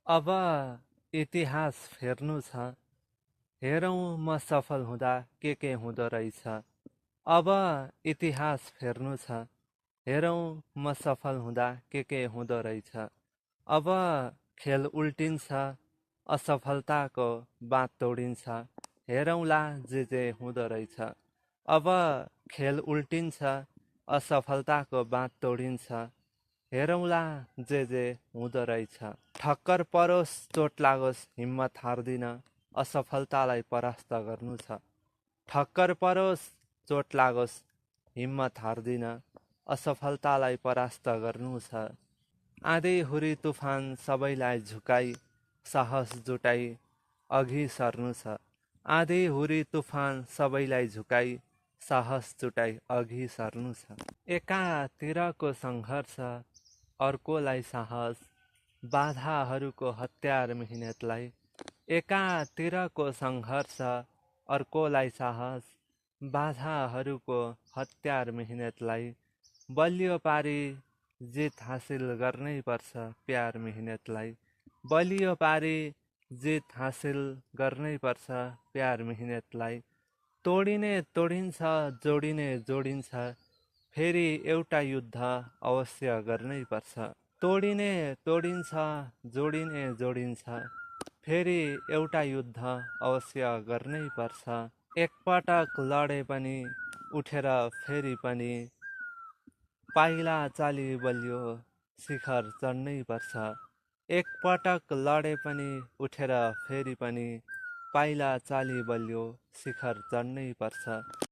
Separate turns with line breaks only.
अब इतिहास फेर्नु छ। हेरौँ म सफल हुँदा के हुँदो रहेछ। अब इतिहास फेर्नु छ। हेरौँ म सफल हुँदा के हुँदो रहेछ। अब खेल उल्टिन्छ, असफलताको बाँध तोडिन्छ। हेरौँला जे हुँदो रहेछ। अब खेल उल्टिन्छ, असफलताको बाँध तोडिन्छ। हेरौँला जे हुँदो रहेछ। ठक्कर परोस् चोट लागोस् हिम्मत हार्दिन, असफलतालाई परास्त गर्नु छ। ठक्कर परोस् चोट लागोस् हिम्मत हार्दिन, असफलतालाई परास्त गर्नु छ। आँधी हुरी तुफान सबैलाई झुकाई साहस जुटाई अघि सर्नु छ। आँधी हुरी तुफान सबैलाई झुकाई साहस जुटाई अघि सर्नु छ। एकातिरको सङ्घर्ष अर्कोलाई साहस, बाधाहरूको हतियार मिहिनेतलाई। एकातिरको सङ्घर्ष अर्कोलाई साहस, बाधाहरूको हतियार मिहिनेतलाई। बलियो पारी जित हासिल गर्नै पर्छ प्यार मिहिनेतलाई। बलियो पारी जित हासिल गर्नै पर्छ प्यार मिहिनेतलाई। तोडिने तोडिन्छ, जोडिने जोडिन्छ, फेरि एउटा युद्ध अवश्य गर्नै पर्छ। तोडिने तोडिन्छ, जोडिने जोडिन्छ, फेरि एउटा युद्ध अवश्य गर्नै पर्छ। एकपटक लडे पनि उठेर फेरि पनि पाइला चाली बलियो शिखर चढ्नै पर्छ। एकपटक लडे पनि उठेर फेरि पनि पाइला चाली बलियो शिखर चढ्नै पर्छ।